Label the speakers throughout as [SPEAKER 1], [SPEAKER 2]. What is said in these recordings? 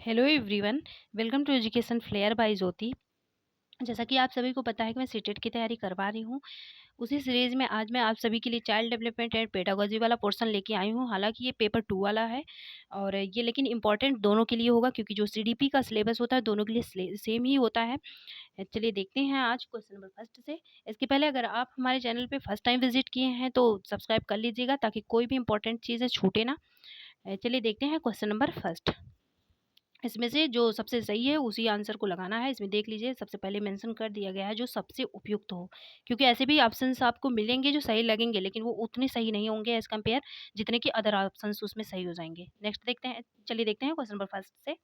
[SPEAKER 1] Hello everyone. Welcome to education flair by Jyoti. जैसा कि आप सभी को पता है कि मैं सीटेट की तैयारी करवा रही हूँ। उसी सीरीज में आज मैं आप सभी के लिए चाइल्ड डेवलपमेंट एंड पेडागोजी वाला पोर्शन लेके आई हूँ। हालांकि ये पेपर 2 वाला है और ये लेकिन इम्पॉर्टेंट दोनों के लिए होगा, क्योंकि जो सीडीपी का सिलेबस होता है दोनों के लिए सेम ही होता है। चलिए देखते हैं आज क्वेश्चन नंबर फर्स्ट से। इसके पहले अगर आप हमारे चैनल पे फर्स्ट टाइम विजिट किए हैं तो सब्सक्राइब कर लीजिएगा, ताकि कोई भी इंपॉर्टेंट चीज़ है छूटे ना। चलिए देखते हैं क्वेश्चन नंबर फर्स्ट। इसमें से जो सबसे सही है उसी आंसर को लगाना है। इसमें देख लीजिए, सबसे पहले मेंशन कर दिया गया है जो सबसे उपयुक्त हो, क्योंकि ऐसे भी ऑप्शंस आपको मिलेंगे जो सही लगेंगे, लेकिन वो उतने सही नहीं होंगे एज कम्पेयर जितने कि अदर ऑप्शंस उसमें सही हो जाएंगे। नेक्स्ट देखते हैं, चलिए देखते हैं क्वेश्चन नंबर फर्स्ट से।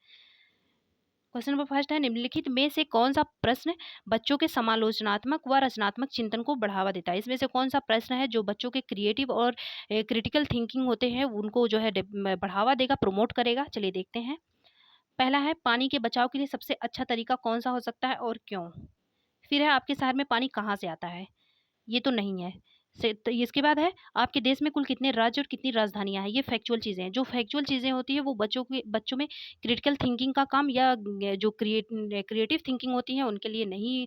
[SPEAKER 1] क्वेश्चन नंबर फर्स्ट है, निम्नलिखित में से कौन सा प्रश्न बच्चों के समालोचनात्मक व रचनात्मक चिंतन को बढ़ावा देता है। इसमें से कौन सा प्रश्न है जो बच्चों के क्रिएटिव और क्रिटिकल थिंकिंग होते हैं उनको जो है बढ़ावा देगा, प्रमोट करेगा। चलिए देखते हैं। पहला है, पानी के बचाव के लिए सबसे अच्छा तरीका कौन सा हो सकता है और क्यों। फिर है, आपके शहर में पानी कहाँ से आता है। ये तो नहीं है। तो इसके बाद है, आपके देश में कुल कितने राज्य और कितनी राजधानियां हैं। ये फैक्चुअल चीजें हैं। जो फैक्चुअल चीजें होती है वो बच्चों में क्रिटिकल थिंकिंग का काम या जो क्रिएटिव थिंकिंग होती है उनके लिए नहीं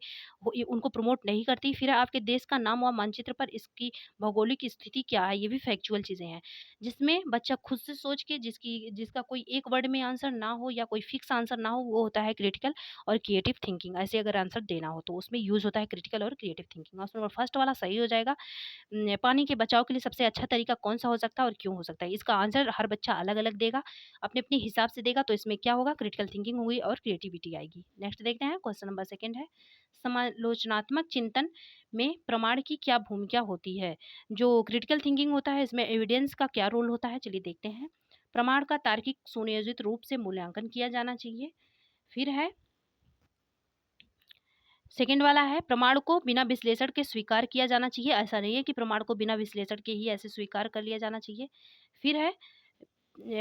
[SPEAKER 1] उनको प्रमोट नहीं करती। फिर है, आपके देश का नाम व मानचित्र पर इसकी भौगोलिक स्थिति क्या है। ये भी फैक्चुअल चीजें हैं, जिसमें बच्चा खुद से सोच के जिसका कोई एक वर्ड में आंसर ना हो या कोई फिक्स आंसर ना हो, वो होता है क्रिटिकल और क्रिएटिव थिंकिंग। ऐसे अगर आंसर देना हो तो उसमें यूज होता है क्रिटिकल और creative thinking. Option number first वाला सही हो जाएगा। पानी के बचाव के लिए सबसे अच्छा तरीका कौन सा हो सकता है और क्यों हो सकता है। इसका आंसर हर बच्चा अलग अलग देगा, अपने अपने हिसाब से देगा, तो इसमें क्या होगा, क्रिटिकल थिंकिंग होगी और क्रिएटिविटी आएगी। नेक्स्ट देखते हैं, क्वेश्चन नंबर सेकंड है, समालोचनात्मक चिंतन में प्रमाण की क्या भूमिका होती है। जो क्रिटिकल थिंकिंग होता है इसमें एविडेंस का क्या रोल होता है। चलिए देखते हैं। प्रमाण का तार्किक सुनियोजित रूप से मूल्यांकन किया जाना चाहिए। फिर है, सेकंड वाला है, प्रमाण को बिना विश्लेषण के स्वीकार किया जाना चाहिए। ऐसा नहीं है कि प्रमाण को बिना विश्लेषण के ही ऐसे स्वीकार कर लिया जाना चाहिए। फिर है,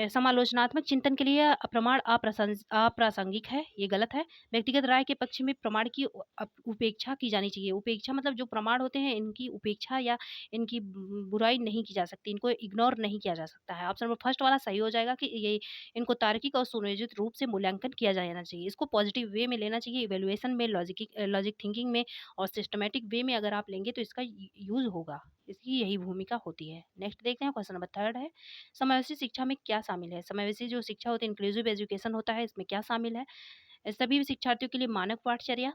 [SPEAKER 1] समालोचनात्मक चिंतन के लिए प्रमाण अप्रासंगिक है। ये गलत है। व्यक्तिगत राय के पक्ष में प्रमाण की उपेक्षा की जानी चाहिए। उपेक्षा मतलब जो प्रमाण होते हैं इनकी उपेक्षा या इनकी बुराई नहीं की जा सकती, इनको इग्नोर नहीं किया जा सकता है। ऑप्शन नंबर फर्स्ट वाला सही हो जाएगा कि ये इनको तार्किक और सुनियोजित रूप से मूल्यांकन किया जाना चाहिए। इसको पॉजिटिव वे में लेना चाहिए, इवेल्युएशन में, लॉजिक थिंकिंग में और सिस्टमेटिक वे में अगर आप लेंगे तो इसका यूज होगा। इसकी यही भूमिका होती है। नेक्स्ट देखते हैं, क्वेश्चन नंबर थर्ड है, समावेशी शिक्षा में क्या शामिल है। समावेशी जो शिक्षा होती है, इंक्लूसिव एजुकेशन होता है, इसमें क्या शामिल है। सभी शिक्षार्थियों के लिए मानक पाठचर्या।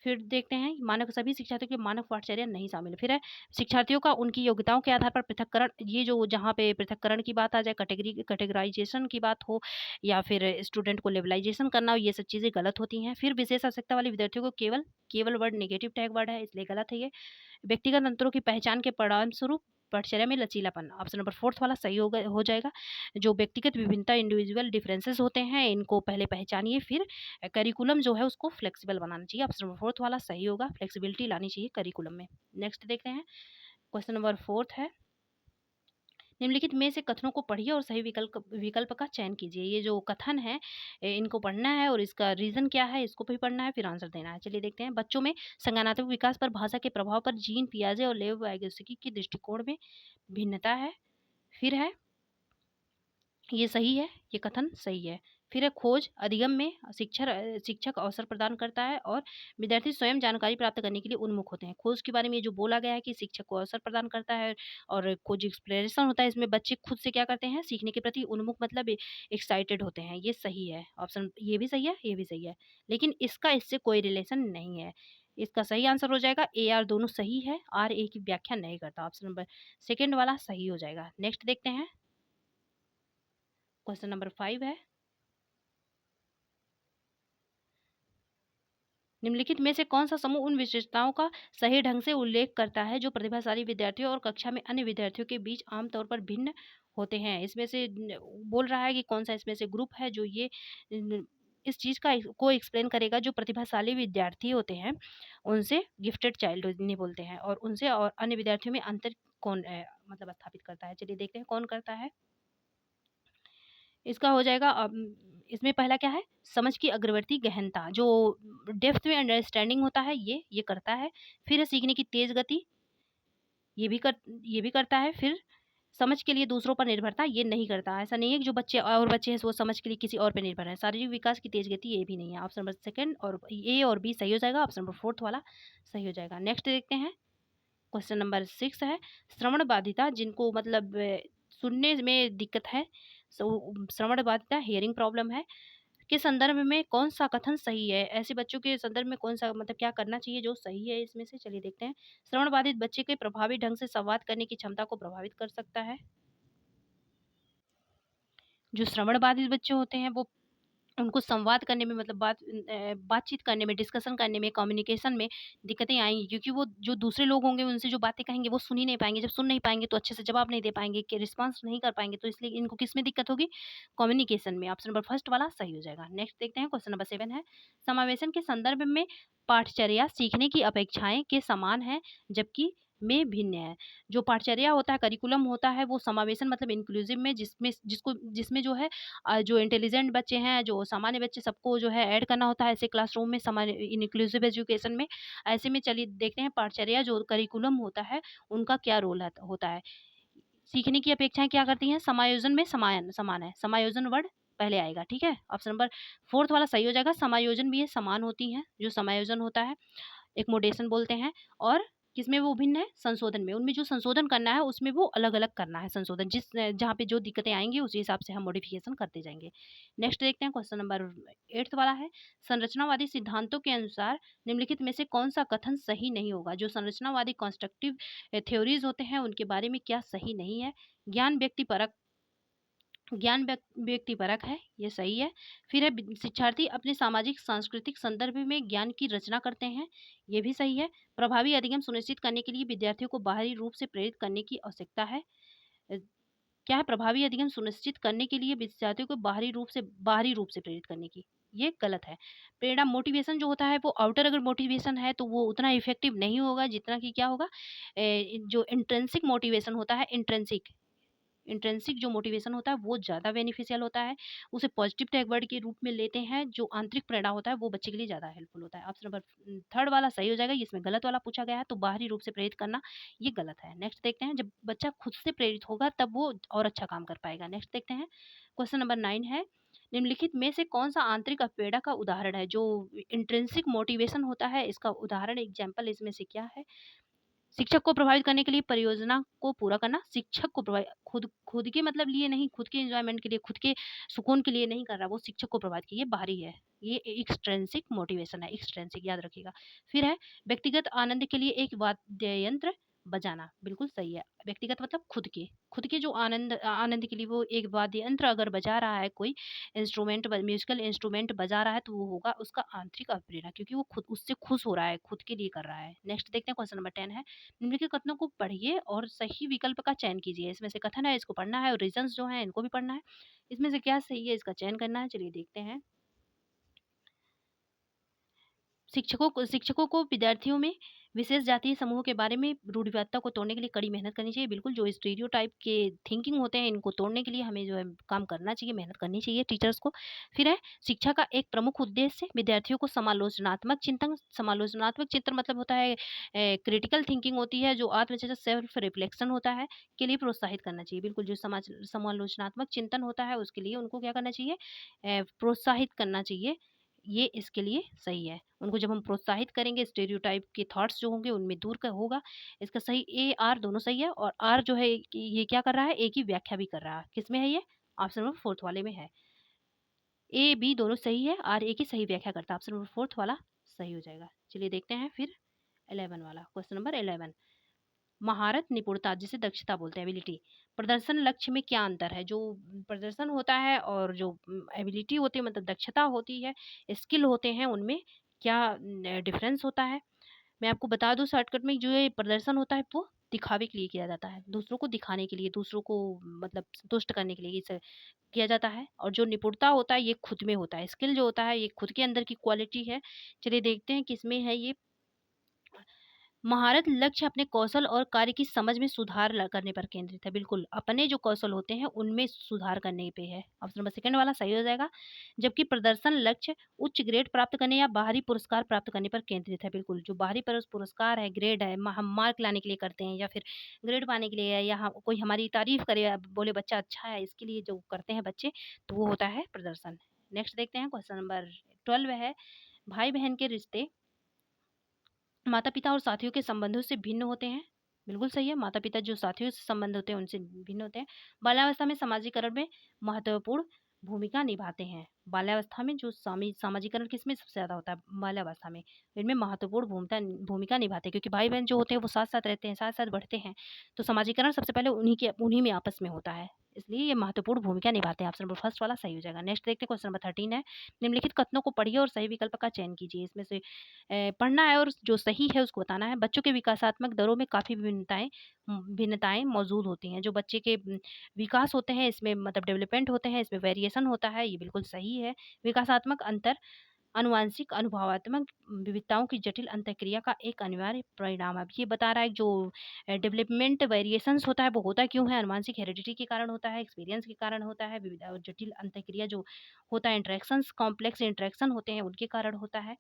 [SPEAKER 1] फिर देखते हैं, मानक सभी शिक्षार्थियों के लिए मानक पाठचर्या नहीं शामिल है। फिर है, शिक्षार्थियों का उनकी योग्यताओं के आधार पर पृथक्करण। ये जो जहाँ पे पृथक्करण की बात आ जाए, कैटेगराइजेशन की बात हो या फिर स्टूडेंट को लेवलाइजेशन करना हो, ये सब चीज़ें गलत होती हैं। फिर विशेष आवश्यकता वाले विद्यार्थियों को केवल केवल वर्ड नेगेटिव टैग वर्ड है, इसलिए गलत है ये। व्यक्तिगत अंतरों की पहचान के परिणाम स्वरूप पाठचर्या में लचीलापन। ऑप्शन नंबर फोर्थ वाला सही हो जाएगा। जो व्यक्तिगत विभिन्नता, इंडिविजुअल डिफरेंसेस होते हैं, इनको पहले पहचानिए, फिर करिकुलम जो है उसको फ्लेक्सिबल बनाना चाहिए। ऑप्शन नंबर फोर्थ वाला सही होगा, फ्लेक्सिबिलिटी लानी चाहिए करिकुलम में। नेक्स्ट देखते हैं, क्वेश्चन नंबर फोर्थ है, निम्नलिखित में से कथनों को पढ़िए और सही विकल्प का चयन कीजिए। ये जो कथन है इनको पढ़ना है और इसका रीजन क्या है इसको भी पढ़ना है, फिर आंसर देना है। चलिए देखते हैं। बच्चों में संज्ञानात्मक विकास पर भाषा के प्रभाव पर जीन पियाजे और लेव वाइगोत्स्की के दृष्टिकोण में भिन्नता है। फिर है, ये सही है, ये कथन सही है। फिर है, खोज अधिगम में शिक्षक अवसर प्रदान करता है और विद्यार्थी स्वयं जानकारी प्राप्त करने के लिए उन्मुख होते हैं। खोज के बारे में ये जो बोला गया है कि शिक्षक को अवसर प्रदान करता है और खोज एक्सप्लोरेशन होता है, इसमें बच्चे खुद से क्या करते हैं, सीखने के प्रति उन्मुख मतलब एक्साइटेड होते हैं। ये सही है। ऑप्शन ये भी सही है, ये भी सही है, लेकिन इसका इससे कोई रिलेशन नहीं है। इसका सही आंसर हो जाएगा ए आर, दोनों सही है। आर ए की व्याख्या नहीं करता। ऑप्शन नंबर सेकेंड वाला सही हो जाएगा। नेक्स्ट देखते हैं, क्वेश्चन नंबर 5 है, निम्नलिखित में से कौन सा समूह उन विशेषताओं का सही ढंग से उल्लेख करता है जो प्रतिभाशाली विद्यार्थियों और कक्षा में अन्य विद्यार्थियों के बीच आमतौर पर भिन्न होते हैं। इसमें से बोल रहा है कि कौन सा इसमें से ग्रुप है जो ये इस चीज को एक्सप्लेन करेगा। जो प्रतिभाशाली विद्यार्थी होते हैं उनसे गिफ्टेड चाइल्ड नहीं बोलते हैं, और उनसे और अन्य विद्यार्थियों में अंतर कौन मतलब स्थापित करता है। चलिए देखते हैं कौन करता है। इसका हो जाएगा इसमें पहला क्या है, समझ की अग्रवर्ती गहनता, जो डेप्थ में अंडरस्टैंडिंग होता है ये करता है। फिर है, सीखने की तेज गति, ये भी करता है। फिर समझ के लिए दूसरों पर निर्भरता ये नहीं करता। ऐसा नहीं है कि जो बच्चे और बच्चे हैं वो समझ के लिए किसी और पे निर्भर हैं। शारीरिक विकास की तेज गति ये भी नहीं है। ऑप्शन नंबर सेकंड और ए और बी सही हो जाएगा। ऑप्शन नंबर फोर्थ वाला सही हो जाएगा। नेक्स्ट देखते हैं, क्वेश्चन नंबर 6 है, श्रवण बाधिता जिनको मतलब सुनने में दिक्कत है, श्रवण बाधिता हियरिंग प्रॉब्लम है, के संदर्भ में कौन-सा कथन सही है? ऐसे बच्चों के संदर्भ में कौन-सा मतलब क्या करना चाहिए जो सही है इसमें से? चलिए देखते हैं। श्रवण बाधित बच्चे के प्रभावी ढंग से संवाद करने की क्षमता को प्रभावित कर सकता है। जो श्रवण बाधित बच्चे होते हैं वो उनको संवाद करने में मतलब बातचीत करने में, डिस्कशन करने में, कम्युनिकेशन में दिक्कतें आएँगी, क्योंकि वो जो दूसरे लोग होंगे उनसे जो बातें कहेंगे वो सुन ही नहीं पाएँगे। जब सुन नहीं पाएँगे तो अच्छे से जवाब नहीं दे पाएँगे, कि रिस्पॉन्स नहीं कर पाएँगे, तो इसलिए इनको किसमें दिक्कत होगी? कम्युनिकेशन में। ऑप्शन नंबर फर्स्ट वाला सही हो जाएगा। नेक्स्ट देखते हैं, क्वेश्चन नंबर 7 है, समावेशन के संदर्भ में पाठचर्या सीखने की अपेक्षाएँ के समान है, जबकि में भिन्न है। जो पाठचर्या होता है, करिकुलम होता है, वो समावेशन मतलब इंक्लूसिव में जिसमें जो है जो इंटेलिजेंट बच्चे हैं, जो सामान्य बच्चे सबको जो है ऐड करना होता है ऐसे क्लासरूम में सामान्य इनक्लूसिव एजुकेशन में। ऐसे में चलिए देखते हैं पाठचर्या जो करिकुलम होता है, उनका क्या रोल होता है। सीखने की अपेक्षाएँ क्या करती हैं? समायोजन में समान है। समायोजन वर्ड पहले आएगा, ठीक है? ऑप्शन नंबर 4th वाला सही हो जाएगा। समायोजन भी ये समान होती हैं, जो समायोजन होता है। एक्कोमोडेशन बोलते हैं, और किसमें वो भिन्न है? संशोधन में। उनमें जो संशोधन करना है उसमें वो अलग-अलग करना है संशोधन, जहाँ पे जो दिक्कतें आएँगी उसी हिसाब से हम मॉडिफ़िकेशन करते जाएँगे। नेक्स्ट देखते हैं, क्वेश्चन नंबर 8th वाला है, संरचनावादी सिद्धांतों के अनुसार निम्नलिखित में से कौन-सा कथन सही नहीं होगा? जो संरचनावादी कंस्ट्रक्टिव थ्योरीज़ होते हैं उनके बारे में क्या सही नहीं है? ज्ञान व्यक्तिपरक है, ये सही है। फिर है शिक्षार्थी अपने सामाजिक सांस्कृतिक संदर्भ में ज्ञान की रचना करते हैं, ये भी सही है। प्रभावी अधिगम सुनिश्चित करने के लिए विद्यार्थियों को बाहरी रूप से प्रेरित करने की आवश्यकता है। अ, क्या है? प्रभावी अधिगम सुनिश्चित करने के लिए विद्यार्थियों को बाहरी रूप से प्रेरित करने की, ये गलत है। प्रेरणा मोटिवेशन जो होता है वो आउटर अगर मोटिवेशन है तो वो उतना इफेक्टिव नहीं होगा जितना कि क्या होगा, जो इंट्रिंसिक मोटिवेशन होता है, इंट्रिंसिक जो मोटिवेशन होता है वो ज़्यादा बेनिफिशियल होता है। उसे पॉजिटिव टैग वर्ड के रूप में लेते हैं, जो आंतरिक प्रेरणा होता है वो बच्चे के लिए ज़्यादा हेल्पफुल होता है। ऑप्शन नंबर 3rd वाला सही हो जाएगा, इसमें गलत वाला पूछा गया है, तो बाहरी रूप से प्रेरित करना ये गलत है। नेक्स्ट देखते हैं, जब बच्चा खुद से प्रेरित होगा तब वो और अच्छा काम कर पाएगा। नेक्स्ट देखते हैं, क्वेश्चन नंबर 9 है, निम्नलिखित में से कौन-सा आंतरिक प्रेरणा का उदाहरण है? जो इंट्रिंसिक मोटिवेशन होता है इसका उदाहरण एग्ज़ाम्पल इसमें से क्या है? शिक्षक को प्रभावित करने के लिए परियोजना को पूरा करना, शिक्षक को खुद खुद के मतलब लिए नहीं, खुद के एन्जॉयमेंट के लिए, खुद के सुकून के लिए नहीं कर रहा, वो शिक्षक को प्रभावित किया, ये बाहरी है। ये एक्सट्रिंसिक मोटिवेशन है, एक्सट्रिंसिक याद रखिएगा। फिर है व्यक्तिगत आनंद के लिए एक वाद्य यंत्र बजाना, बिल्कुल सही है। व्यक्तिगत मतलब खुद के जो आनंद के लिए वो एक वाद्य यंत्र अगर बजा रहा है, कोई म्यूज़िकल इंस्ट्रूमेंट बजा रहा है तो वो होगा उसका आंतरिक अप्रेरणा, क्योंकि वो खुद उससे खुश हो रहा है, खुद के लिए कर रहा है। नेक्स्ट देखते हैं, क्वेश्चन नंबर 10 है, निम्नलिखित कथनों को पढ़िए और सही विकल्प का चयन कीजिए। इसमें से कथन है, इसको पढ़ना है और रीजंस जो हैं इनको भी पढ़ना है। इसमें से क्या सही है इसका चयन करना है। चलिए देखते हैं। शिक्षकों को विद्यार्थियों में विशेष जातीय समूहों के बारे में रूढ़िवादिता को तोड़ने के लिए कड़ी मेहनत करनी चाहिए। बिल्कुल, जो स्टीरियोटाइप के थिंकिंग होते हैं इनको तोड़ने के लिए हमें जो है काम करना चाहिए, मेहनत करनी चाहिए टीचर्स को। फिर है शिक्षा का एक प्रमुख उद्देश्य विद्यार्थियों को समालोचनात्मक चिंतन मतलब होता है क्रिटिकल थिंकिंग होती है, जो आत्मचर्चा सेल्फ रिफ्लेक्शन होता है, के लिए प्रोत्साहित करना चाहिए। बिल्कुल, जो समालोचनात्मक चिंतन होता है उसके लिए उनको क्या करना चाहिए, प्रोत्साहित करना चाहिए। ये इसके लिए सही है। उनको जब हम प्रोत्साहित करेंगे स्टेरियोटाइप के थॉट्स जो होंगे उनमें दूर का होगा। इसका सही ए, आर दोनों सही है, और आर जो है कि ये क्या कर रहा है, ए की व्याख्या भी कर रहा है। किसमें है ये? ऑप्शन नंबर 4th वाले में है। ए, बी दोनों सही है, आर ए की सही व्याख्या करता है। ऑप्शन नंबर 4th वाला सही हो जाएगा। चलिए देखते हैं फिर 11 वाला, क्वेश्चन नंबर 11, महारत, निपुणता जिसे दक्षता बोलते हैं, एबिलिटी, प्रदर्शन लक्ष्य में क्या अंतर है? जो प्रदर्शन होता है और जो एबिलिटी होती है मतलब दक्षता होती है, स्किल होते हैं, उनमें क्या डिफरेंस होता है? मैं आपको बता दूं शॉर्टकट में, जो ये प्रदर्शन होता है वो दिखावे के लिए किया जाता है, दूसरों को दिखाने के लिए, दूसरों को मतलब संतुष्ट करने के लिए इसे किया जाता है। और जो निपुणता होता है ये खुद में होता है, स्किल जो होता है ये खुद के अंदर की क्वालिटी है। चलिए देखते हैं किसमें है ये। महारत लक्ष्य अपने कौशल और कार्य की समझ में सुधार करने पर केंद्रित है। बिल्कुल, अपने जो कौशल होते हैं उनमें सुधार करने पे है। ऑप्शन नंबर सेकंड वाला सही हो जाएगा। जबकि प्रदर्शन लक्ष्य उच्च ग्रेड प्राप्त करने या बाहरी पुरस्कार प्राप्त करने पर केंद्रित है। बिल्कुल, जो बाहरी पुरस्कार है, ग्रेड है, हम मार्क लाने के लिए करते हैं या फिर ग्रेड पाने के लिए है, या कोई हमारी तारीफ करे या बोले बच्चा अच्छा है, इसके लिए जो करते हैं बच्चे, तो वो होता है प्रदर्शन। नेक्स्ट देखते हैं, क्वेश्चन नंबर 12 है, भाई बहन के रिश्ते माता-पिता और साथियों के संबंधों से भिन्न होते हैं। बिल्कुल सही है, माता-पिता जो साथियों से संबंध होते हैं उनसे भिन्न होते हैं। बाल्यावस्था में समाजीकरण में महत्वपूर्ण भूमिका निभाते हैं। बाल्यावस्था में जो सामाजीकरण किसमें सबसे ज़्यादा होता है? बाल्यावस्था में। इनमें महत्वपूर्ण भूमिका भूमिका निभाते हैं, क्योंकि भाई-बहन जो होते हैं वो साथ-साथ रहते हैं, साथ-साथ बढ़ते हैं। तो समाजीकरण सबसे पहले उन्हीं में आपस में होता है। इसलिए ये महत्वपूर्ण भूमिका निभाते हैं। ऑप्शन नंबर फर्स्ट वाला सही हो जाएगा। नेक्स्ट देखते हैं, क्वेश्चन नंबर 13 है। निम्नलिखित कथनों को पढ़िए और सही विकल्प का चयन कीजिए। इसमें से पढ़ना है और जो सही है उसको बताना है। बच्चों के विकासात्मक दरों में काफ़ी भिन्नताएँ मौजूद होती हैं। जो बच्चे के विकास होते हैं इसमें मतलब डेवलपमेंट होते हैं, इसमें वेरिएशन होता है, ये बिल्कुल सही है। विकासात्मक अंतर आनुवांशिक अनुभवात्मक विविधताओं की जटिल अंतःक्रिया का एक अनिवार्य परिणाम है। अब ये बता रहा है जो डेवलपमेंट वेरिएशंस होता है वो होता क्यों है? आनुवांशिक हेरिडिटी के कारण होता है, एक्सपीरियंस के कारण होता है, विविध जटिल अंतःक्रिया जो होता है, इंटरेक्शंस कॉम्प्लेक्स इंटरेक्शन होते हैं उनके कारण होता है।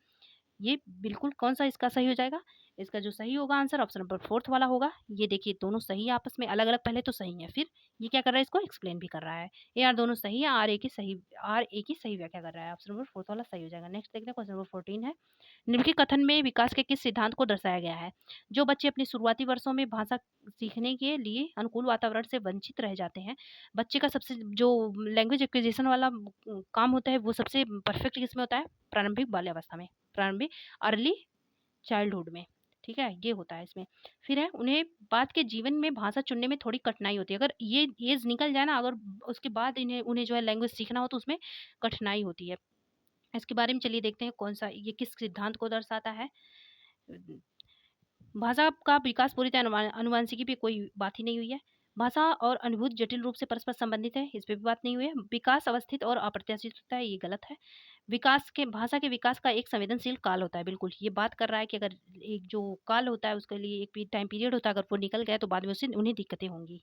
[SPEAKER 1] ये बिल्कुल कौन-सा इसका सही हो जाएगा? इसका जो सही होगा आंसर ऑप्शन नंबर 4th वाला होगा। ये देखिए दोनों सही है आपस में अलग-अलग पहले तो सही है, फिर ये क्या कर रहा है इसको एक्सप्लेन भी कर रहा है। ये यार दोनों सही है, आर ए की सही व्याख्या कर रहा है। ऑप्शन नंबर 4th वाला सही हो जाएगा। नेक्स्ट देखते हैं, क्वेश्चन नंबर 14 है। निम्नलिखित कथन में विकास के किस सिद्धांत को दर्शाया गया है? जो बच्चे अपने शुरुआती वर्षों में भाषा सीखने के लिए अनुकूल वातावरण से वंचित रह जाते हैं, बच्चे का सबसे जो लैंग्वेज एक्विजिशन वाला काम होता है वो सबसे परफेक्ट किसमें होता है? प्रारंभिक बाल्यावस्था में, प्रारंभिक अर्ली चाइल्डहुड में, ठीक है? ये होता है इसमें। फिर है उन्हें बाद के जीवन में भाषा चुनने में थोड़ी कठिनाई होती है। अगर ये ऐज निकल जाए ना, अगर उसके बाद उन्हें जो है लैंग्वेज सीखना हो तो उसमें कठिनाई होती है। इसके बारे में चलिए देखते हैं कौन-सा ये किस सिद्धांत को दर्शाता है। भाषा का विकास पूरी तरह अनुवांशिकी पे कोई बात ही नहीं हुई है। भाषा और अनुभूति जटिल रूप से परस्पर संबंधित है, इस पे भी बात नहीं हुई है। विकास अवस्थित और अप्रत्याशित होता है, ये गलत है। विकास के भाषा के विकास का एक संवेदनशील काल होता है, बिल्कुल ये बात कर रहा है कि अगर एक जो काल होता है उसके लिए एक टाइम पीरियड होता है, अगर वो निकल गया तो बाद में उससे उन्हें दिक्कतें होंगी।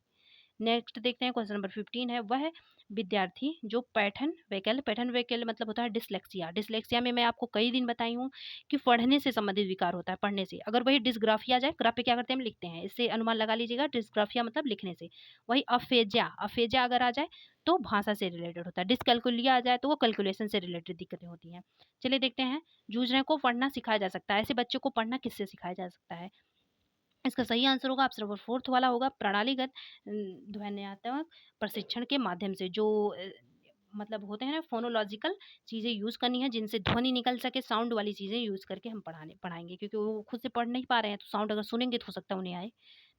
[SPEAKER 1] नेक्स्ट देखते हैं, क्वेश्चन नंबर 15 है, वह विद्यार्थी जो पैटर्न वैकल्य मतलब होता है डिसलेक्सिया। डिसलेक्सिया में मैं आपको कई दिन बताई हूँ कि पढ़ने से संबंधित विकार होता है, पढ़ने से। अगर वही डिसग्राफिया आ जाए, ग्राफ पे क्या करते हैं हम लिखते हैं, इससे अनुमान लगा लीजिएगा डिसग्राफिया मतलब लिखने से। वही अफेजिया अफेजिया अगर आ जाए तो भाषा से रिलेटेड होता है। डिसकैलकुलिया आ जाए तो वो कैलकुलेशन से रिलेटेड दिक्कतें होती हैं। चलिए देखते हैं, जूझने को पढ़ना सिखाया जा सकता है, ऐसे बच्चों को पढ़ना किससे सिखाया जा सकता है? इसका सही आंसर होगा ऑप्शन नंबर 4th वाला होगा, प्रणालीगत ध्वन्यात्मक प्रशिक्षण के माध्यम से। जो मतलब होते हैं ना फोनोलॉजिकल चीज़ें यूज़ करनी है जिनसे ध्वनि निकल सके, साउंड वाली चीज़ें यूज़ करके हम पढ़ाएँगे, क्योंकि वो खुद से पढ़ नहीं पा रहे हैं तो साउंड अगर सुनेंगे तो हो सकता है उन्हें आए।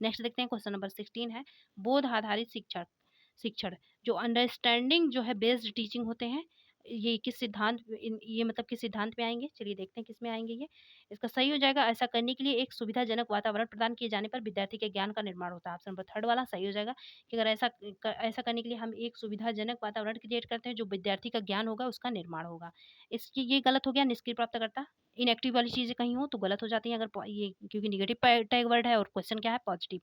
[SPEAKER 1] नेक्स्ट देखते हैं, क्वेश्चन नंबर 16 है, बोध आधारित शिक्षण जो अंडरस्टैंडिंग जो है बेस्ड टीचिंग होते हैं, ये किस सिद्धांत ये मतलब किस सिद्धांत में आएँगे? चलिए देखते हैं किसमें आएँगे ये। इसका सही हो जाएगा, ऐसा करने के लिए एक सुविधाजनक वातावरण प्रदान किए जाने पर विद्यार्थी के ज्ञान का निर्माण होता है। ऑप्शन नंबर 3rd वाला सही हो जाएगा कि अगर ऐसा करने के लिए हम एक सुविधाजनक वातावरण क्रिएट करते हैं, जो विद्यार्थी का ज्ञान होगा उसका निर्माण होगा। इसकी ये गलत हो गया, निष्क्रिय प्राप्तकर्ता। इनएक्टिव वाली चीज़ें कहीं हो तो गलत हो जाती हैं, अगर ये क्योंकि नेगेटिव टैग वर्ड है और क्वेश्चन क्या है पॉजिटिव।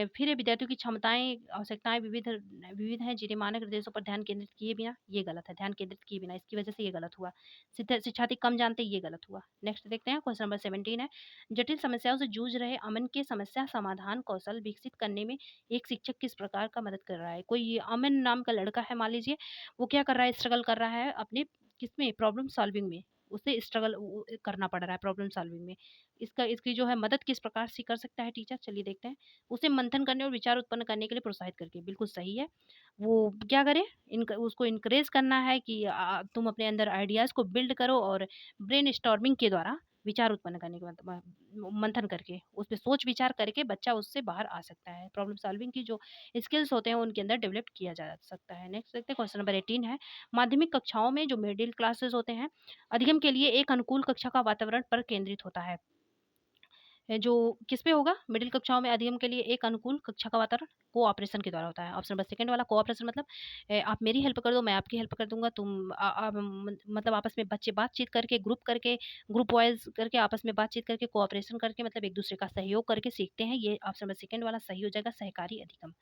[SPEAKER 1] फिर विद्यार्थियों की क्षमताएँ, आवश्यकताएँ विविध हैं, जिन्हें मानक निर्देशों पर ध्यान केंद्रित किए बिना, ये गलत है, ध्यान केंद्रित किए बिना, इसकी वजह से ये गलत हुआ। शिक्षार्थी कम जानते, ये गलत हुआ। नेक्स्ट देखते हैं, क्वेश्चन नंबर 17 है, जटिल समस्याओं से जूझ रहे अमन के समस्या समाधान कौशल विकसित करने में एक शिक्षक किस प्रकार का मदद कर रहा है? कोई अमन नाम का लड़का है मान लीजिए, वो क्या कर रहा है, स्ट्रगल कर रहा है अपने किसमें, प्रॉब्लम सॉल्विंग में। उसे स्ट्रगल करना पड़ रहा है प्रॉब्लम सॉल्विंग में। इसकी जो है मदद किस प्रकार से कर सकता है टीचर, चलिए देखते हैं। उसे मंथन करने और विचार उत्पन्न करने के लिए प्रोत्साहित करके, बिल्कुल सही है। वो क्या करे, उसको इनकरेज करना है कि तुम अपने अंदर आइडियाज़ को बिल्ड करो और ब्रेनस्टॉर्मिंग के द्वारा विचार उत्पन्न करने के मतलब मंथन करके, उस पे सोच विचार करके बच्चा उससे बाहर आ सकता है। प्रॉब्लम सॉल्विंग की जो स्किल्स होते हैं उनके अंदर डेवलप किया जा सकता है। नेक्स्ट देखते हैं, क्वेश्चन नंबर 18 है, माध्यमिक कक्षाओं में जो मिडिल क्लासेस होते हैं, अधिगम के लिए एक अनुकूल कक्षा का वातावरण पर केंद्रित होता है। जो किस पे होगा? मिडिल कक्षाओं में अध्ययन के लिए एक अनुकूल कक्षा का वातावरण कोऑपरेशन के द्वारा होता है। ऑप्शन नंबर सेकंड वाला कोऑपरेशन मतलब आप मेरी हेल्प कर दो, मैं आपकी हेल्प कर दूँगा। तुम मतलब आपस में बच्चे बातचीत करके, ग्रुप वाइज़ करके आपस में बातचीत करके, कोऑपरेशन करके मतलब एक-दूसरे का सहयोग करके सीखते हैं। ये ऑप्शन नंबर सेकंड वाला सही हो जाएगा, सहकारी अधिगम।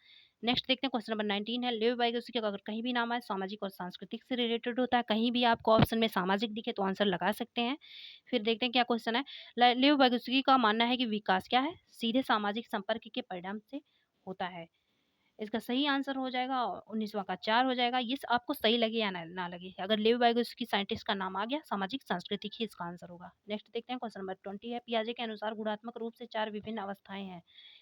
[SPEAKER 1] नेक्स्ट देखते हैं क्वेश्चन नंबर 19 है, लिव बाय के अगर कहीं भी नाम आए सामाजिक और सांस्कृतिक से रिलेटेड होता है, कहीं भी आपको ऑप्शन में सामाजिक दिखे तो आंसर लगा सकते हैं। फिर देखते हैं क्या क्वेश्चन है। लिव वाइगोत्स्की का मानना है कि विकास क्या है? सीधे सामाजिक संपर्क के परिणाम से होता है। इसका सही आंसर हो जाएगा 19वां का 4 हो जाएगा। ये आपको सही लगे या ना लगे। अगर लेव वाइगोत्स्की साइंटिस्ट का नाम आ गया, सामाजिक सांस्कृतिक ही इसका आंसर होगा। नेक्स्ट देखते हैं क्वेश्चन नंबर 20 है, पियाजे के अनुसार गुणात्मक रूप से 4 विभिन्न अवस्थाएँ हैं।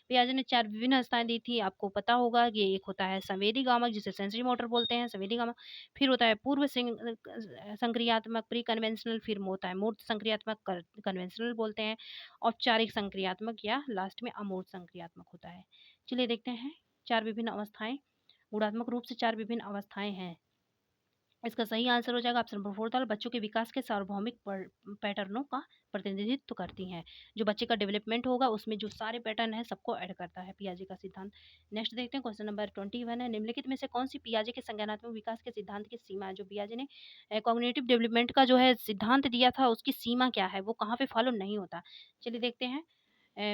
[SPEAKER 1] पियाजे ने 4 विभिन्न अवस्थाएँ दी थी, आपको पता होगा कि एक होता है संवेदी गामक जिसे सेंसरी मोटर बोलते हैं, संवेदी गामक। फिर होता है पूर्व संक्रियात्मक प्री कन्वेंशनल, फिर होता है मूर्त संक्रियात्मक कन्वेंशनल बोलते हैं, औपचारिक संक्रियात्मक या लास्ट में अमूर्त संक्रियात्मक होता है। चलिए देखते हैं 4 विभिन्न अवस्थाएँ, गुणात्मक रूप से 4 विभिन्न अवस्थाएँ हैं। इसका सही आंसर हो जाएगा ऑप्शन नंबर 4 था, बच्चों के विकास के सार्वभौमिक पैटर्नों का प्रतिनिधित्व करती हैं। जो बच्चे का डेवलपमेंट होगा उसमें जो सारे पैटर्न है सबको ऐड करता है पियाजे का सिद्धांत। नेक्स्ट देखते हैं क्वेश्चन नंबर 21 है, निम्नलिखित में से कौन सी पियाजे के संज्ञानात्मक विकास के सिद्धांत की सीमा है? जो पियाजे ने कॉग्निटिव डेवलपमेंट का जो है सिद्धांत दिया था उसकी सीमा क्या है, वो कहाँ पे फॉलो नहीं होता? चलिए देखते हैं।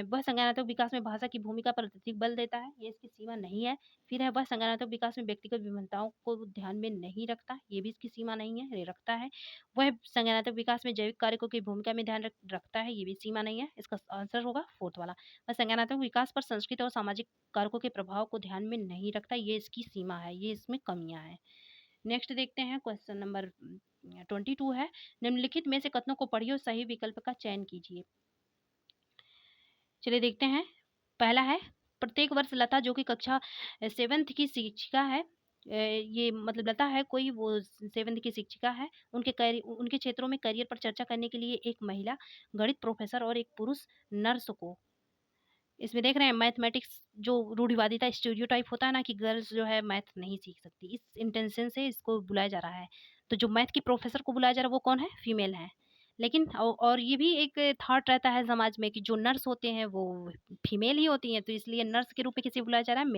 [SPEAKER 1] वह संज्ञानात्मक विकास में भाषा की भूमिका पर अत्यधिक बल देता है, ये इसकी सीमा नहीं है। फिर है वह संज्ञानात्मक विकास में व्यक्तिगत विभिन्नताओं को ध्यान में नहीं रखता, ये भी इसकी सीमा नहीं है, ये रखता है। वह संज्ञानात्मक विकास में जैविक कारकों की भूमिका में ध्यान रखता है, ये भी सीमा नहीं है। इसका आंसर होगा फोर्थ वाला। वह संज्ञानात्मक विकास पर संस्कृत और सामाजिक कारकों के प्रभाव को ध्यान में नहीं रखता, ये इसकी सीमा है, ये इसमें कमियां हैं। नेक्स्ट देखते हैं क्वेश्चन नंबर 22 है, निम्नलिखित में से कथनों को पढ़िए और सही विकल्प का चयन कीजिए। चलिए देखते हैं। पहला है, प्रत्येक वर्ष लता जो कि कक्षा 7th की शिक्षिका है, ये मतलब लता है कोई वो 7th की शिक्षिका है, उनके क्षेत्रों में करियर पर चर्चा करने के लिए एक महिला गणित प्रोफेसर और एक पुरुष नर्स को, इसमें देख रहे हैं मैथमेटिक्स जो रूढ़िवादी था, स्टीरियोटाइप होता है ना कि गर्ल्स जो है मैथ नहीं सीख सकती, इस इंटेंशन से इसको बुलाया जा रहा है। तो जो मैथ की प्रोफेसर को बुलाया जा रहा है वो कौन है? फीमेल है। लेकिन और ये भी एक थॉट रहता है समाज में कि जो नर्स होते हैं वो फीमेल ही होती हैं, तो इसलिए नर्स के रूप में किसे बुलाया जा रहा है?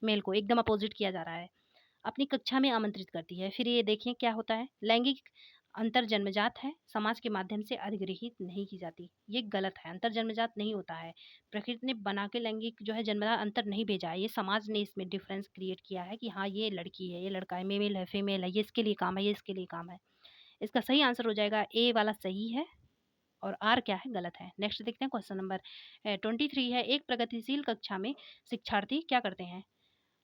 [SPEAKER 1] मेल को एकदम अपोजिट किया जा रहा है। अपनी कक्षा में आमंत्रित करती है। फिर ये देखिए क्या होता है, लैंगिक अंतर जन्मजात है, समाज के माध्यम से अधिग्रहित नहीं की जाती। ये गलत है, अंतर जन्मजात नहीं होता है। प्रकृति ने बना के लैंगिक जो है जन्मजात अंतर नहीं भेजा है, ये समाज ने इसमें डिफरेंस क्रिएट किया है कि हाँ ये लड़की है, ये लड़का है, मेल है, फीमेल है, ये इसके लिए काम है, ये इसके लिए काम है। इसका सही आंसर हो जाएगा ए वाला सही है और आर क्या है? गलत है। नेक्स्ट देखते हैं क्वेश्चन नंबर 23 है, एक प्रगतिशील कक्षा में शिक्षार्थी क्या करते हैं?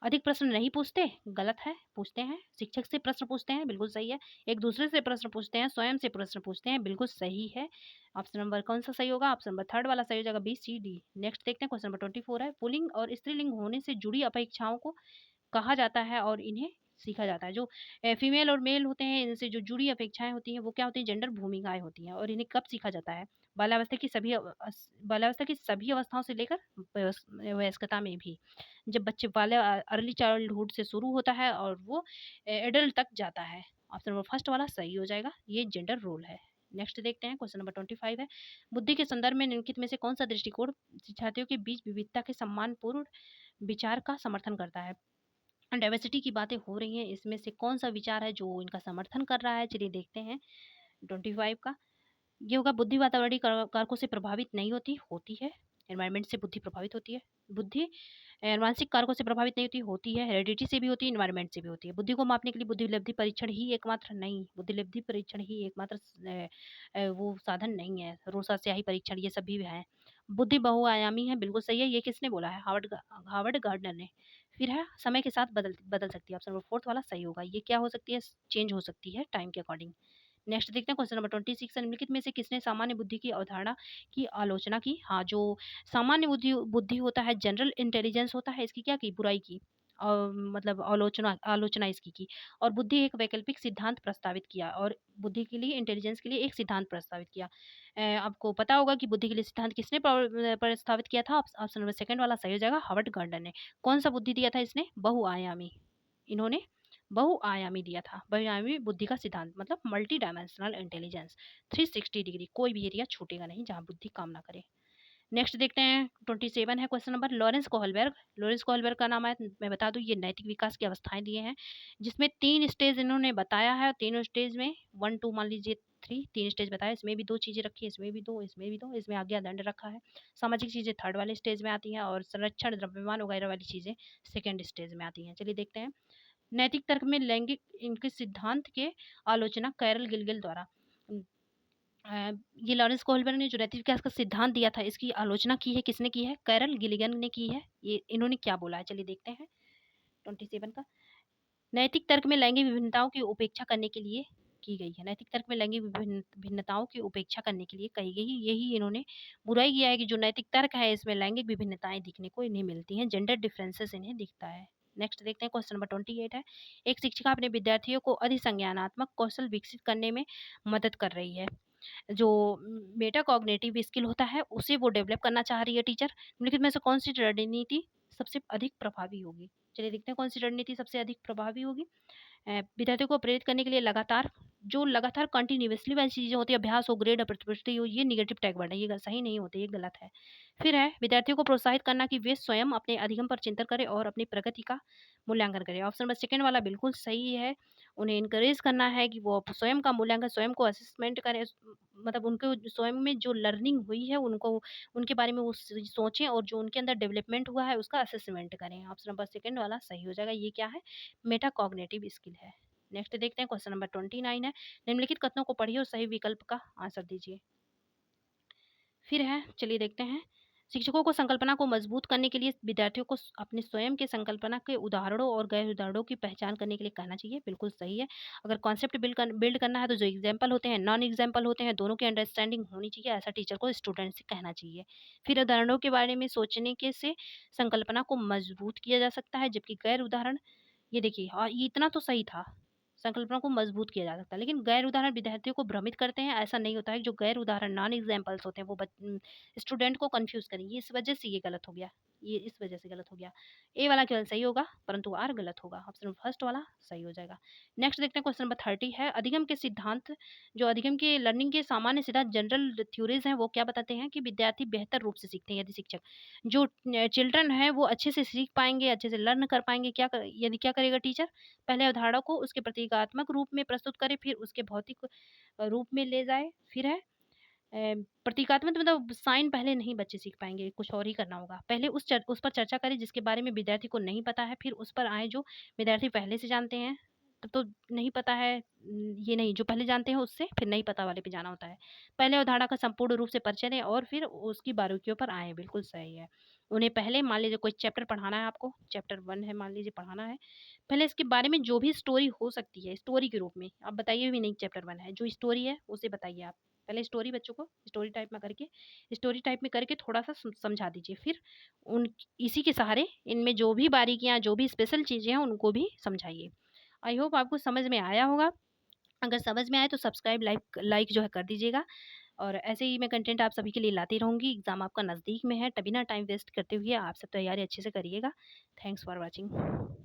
[SPEAKER 1] अधिक प्रश्न नहीं पूछते, गलत है, पूछते हैं। शिक्षक से प्रश्न पूछते हैं, बिल्कुल सही है। एक दूसरे से प्रश्न पूछते हैं, स्वयं से प्रश्न पूछते हैं, बिल्कुल सही है। ऑप्शन नंबर कौन सा सही होगा? ऑप्शन नंबर थर्ड वाला सही हो जाएगा, बी सी डी। नेक्स्ट देखते हैं क्वेश्चन नंबर 24 है, पुल्लिंग और स्त्रीलिंग होने से जुड़ी अपेक्षाओं को कहा जाता है और इन्हें सीखा जाता है। जो फीमेल और मेल होते हैं इनसे जो जुड़ी अपेक्षाएँ होती हैं वो क्या होती हैं? जेंडर भूमिकाएँ होती हैं और इन्हें कब सीखा जाता है? बाल्यावस्था की सभी अवस्थाओं से लेकर वयस्कता में भी। जब बच्चे अर्ली चाइल्डहुड से शुरू होता है और वो एडल्ट तक जाता है। ऑप्शन नंबर फर्स्ट वाला सही हो जाएगा, ये जेंडर रोल है। नेक्स्ट देखते हैं क्वेश्चन नंबर 25 है, बुद्धि के संदर्भ में निम्नलिखित में से कौन सा दृष्टिकोण शिक्षार्थियों के बीच विविधता के सम्मानपूर्ण विचार का समर्थन करता है? डाइवर्सिटी की बातें हो रही हैं, इसमें से कौन सा विचार है जो इनका समर्थन कर रहा है? चलिए देखते हैं 25 का। ये होगा, बुद्धि वातावरणीय कारकों से प्रभावित नहीं होती, होती है। एनवायरनमेंट से बुद्धि प्रभावित होती है। बुद्धि आनुवंशिक कारकों से प्रभावित नहीं होती, होती है। हेरिडिटी से भी होती है, एनवायरनमेंट से भी होती है। बुद्धि को मापने के लिए बुद्धिलब्धि परीक्षण ही एकमात्र नहीं, बुद्धिलब्धि परीक्षण ही एकमात्र वो साधन नहीं है। रोसा स्याही परीक्षण ये सब भी है। बुद्धि बहुआयामी है, बिल्कुल सही है। ये किसने बोला है? हार्वर्ड गार्डनर ने। फिर है, समय के साथ बदल बदल सकती है। ऑप्शन नंबर फोर्थ वाला सही होगा। ये क्या हो सकती है? चेंज हो सकती है टाइम के अकॉर्डिंग। नेक्स्ट देखते हैं क्वेश्चन नंबर 26 है, निम्नलिखित में से किसने सामान्य बुद्धि की अवधारणा की आलोचना की? हाँ, जो सामान्य बुद्धि बुद्धि होता है, जनरल इंटेलिजेंस होता है, इसकी क्या की? बुराई की और मतलब आलोचना आलोचना इसकी की। और बुद्धि एक वैकल्पिक सिद्धांत प्रस्तावित किया और बुद्धि के लिए, इंटेलिजेंस के लिए एक सिद्धांत प्रस्तावित किया। आपको पता होगा कि बुद्धि के लिए सिद्धांत किसने प्रस्तावित किया था? ऑप्शन नंबर सेकंड वाला सही हो जाएगा, हार्वर्ड गार्डनर ने। कौन सा बुद्धि दिया था इसने? बहुआयामी। इन्होंने बहुआयामी दिया था। बहुआयामी बुद्धि का सिद्धांत मतलब मल्टी डायमेंशनल इंटेलिजेंस, 360 डिग्री, कोई भी एरिया छूटेगा नहीं जहाँ बुद्धि काम ना करे। नेक्स्ट देखते हैं 27 है question number Lawrence Kohlberg. Lawrence Kohlberg का नाम है, मैं बता दूं ये नैतिक विकास की अवस्थाएं दिए हैं, जिसमें 3 स्टेज इन्होंने बताया है। तीनों स्टेज में 1 2 मान लीजिए 3 3 स्टेज बताया, इसमें भी 2 चीजें रखी है, इसमें भी 2, इसमें भी 2, इसमें आज्ञा दंड रखा है। सामाजिक चीजें थर्ड वाले स्टेज में आती हैं और संरक्षण द्रव्यमान वगैरह वाली चीजें सेकेंड स्टेज में आती हैं। चलिए देखते हैं। नैतिक तर्क में लैंगिक इनके सिद्धांत के आलोचना कैरल गिलगिल द्वारा। अ, ये लॉरेंस कोहलबर्ग ने जो नैतिक विकास का सिद्धांत दिया था, इसकी आलोचना की है, किसने की है? कैरल गिलिगन ने की है। ये इन्होंने क्या बोला है, चलिए देखते हैं 27 का। नैतिक तर्क में लैंगिक विभिन्नताओं की उपेक्षा करने के लिए की गई है। नैतिक तर्क में लैंगिक भिन्नताओं की उपेक्षा करने के लिए कही गई, यही इन्होंने बुराई किया है कि जो नैतिक तर्क है इसमें लैंगिक विभिन्नताएं दिखने को इन्हें मिलती हैं, जेंडर डिफरेंसेस इन्हें दिखता है। नेक्स्ट देखते हैं क्वेश्चन नंबर 28 है। एक शिक्षिका अपने विद्यार्थियों को अधिसंज्ञानात्मक कौशल विकसित करने में मदद कर रही है। जो मेटाकॉग्निटिव स्किल होता है उसे वो डेवलप करना चाह रही है टीचर। निम्नलिखित में से कौन सी रणनीति सबसे अधिक प्रभावी होगी? चलिए देखते हैं कौन सी रणनीति सबसे अधिक प्रभावी होगी। विद्यार्थियों को प्रेरित करने के लिए लगातार कंटिन्यूअसली वाली चीजें होती है, अभ्यास हो, ग्रेड प्रतिपुष्टि हो, ये निगेटिव टैग वर्ड है, ये सही नहीं होते, ये गलत है। फिर है विद्यार्थियों को प्रोत्साहित करना कि वे स्वयं अपने अधिगम पर चिंतन करें और अपनी प्रगति का मूल्यांकन करें। ऑप्शन नंबर सेकंड वाला बिल्कुल सही है। उन्हें इनकरेज करना है कि वो स्वयं का मूल्यांकन, स्वयं को असेसमेंट करें, मतलब उनको स्वयं में जो लर्निंग हुई है उनको उनके बारे में वो सोचें और जो उनके अंदर डेवलपमेंट हुआ है उसका असेसमेंट करें। ऑप्शन नंबर सेकंड वाला सही हो जाएगा। ये क्या है? मेटाकॉग्निटिव स्किल है। नेक्स्ट देखते हैं क्वेश्चन नंबर 29 है। निम्नलिखित कथनों को पढ़िए और सही विकल्प का आंसर दीजिए। फिर है, चलिए देखते हैं। शिक्षकों को संकल्पना को मजबूत करने के लिए विद्यार्थियों को अपने स्वयं के संकल्पना के उदाहरणों और गैर उदाहरणों की पहचान करने के लिए कहना चाहिए। बिल्कुल सही है। अगर कॉन्सेप्ट बिल्ड करना है तो जो एग्जाम्पल होते हैं, नॉन एग्जाम्पल होते हैं, दोनों की अंडरस्टैंडिंग होनी चाहिए, ऐसा टीचर को स्टूडेंट से कहना चाहिए। फिर उदाहरणों के बारे में सोचने के से संकल्पना को मजबूत किया जा सकता है, जबकि गैर उदाहरण, ये देखिए, ये इतना तो सही था, संकल्पना को मजबूत किया जा सकता है, लेकिन गैर उदाहरण विद्यार्थियों को भ्रमित करते हैं। ऐसा नहीं होता है, जो गैर उदाहरण नॉन एग्जाम्पल्स होते हैं वो स्टूडेंट को कंफ्यूज करेंगे, इस वजह से ये गलत हो गया, ये इस वजह से गलत हो गया। ए वाला केवल सही होगा परंतु आर गलत होगा। ऑप्शन फर्स्ट वाला सही हो जाएगा। नेक्स्ट देखते हैं क्वेश्चन नंबर 30 है। अधिगम के सिद्धांत, जो अधिगम के लर्निंग के सामान्य सिद्धांत जनरल थ्योरीज हैं, वो क्या बताते हैं? कि विद्यार्थी बेहतर रूप से सीखते हैं यदि शिक्षक, जो चिल्ड्रन है वो अच्छे से सीख पाएंगे, अच्छे से लर्न कर पाएंगे। यदि क्या करेगा टीचर? पहले अवधारणा को उसके प्रतीकात्मक रूप में प्रस्तुत करे, फिर उसके भौतिक रूप में ले जाए। फिर है प्रतीकात्मक, मतलब साइन पहले नहीं बच्चे सीख पाएंगे, कुछ और ही करना होगा। पहले उस पर चर्चा करें जिसके बारे में विद्यार्थी को नहीं पता है, फिर उस पर आए जो विद्यार्थी पहले से जानते हैं। तब तो नहीं पता है, ये नहीं, जो पहले जानते हैं उससे फिर नहीं पता वाले पे जाना होता है। पहले अवधारणा का संपूर्ण रूप से परिचय दें और फिर उसकी बारीकियों पर आए। बिल्कुल सही है। उन्हें पहले मान लीजिए कोई चैप्टर पढ़ाना है, आपको चैप्टर 1 है मान लीजिए पढ़ाना है, पहले इसके बारे में जो भी स्टोरी हो सकती है, स्टोरी के रूप में आप बताइए, भी नहीं चैप्टर 1 है, जो स्टोरी है उसे बताइए आप। पहले स्टोरी बच्चों को स्टोरी टाइप में करके थोड़ा सा समझा दीजिए। फिर उन इसी के सहारे इनमें जो भी बारीकियां, जो भी स्पेशल चीज़ें हैं उनको भी समझाइए। आई होप आपको समझ में आया होगा। अगर समझ में आए तो सब्सक्राइब, लाइक जो है कर दीजिएगा। और ऐसे ही मैं कंटेंट आप सभी के लिए लाती रहूँगी। एग्ज़ाम आपका नज़दीक में है, तभी ना टाइम वेस्ट करते हुए आप सब तैयारी अच्छे से करिएगा। Thanks for watching.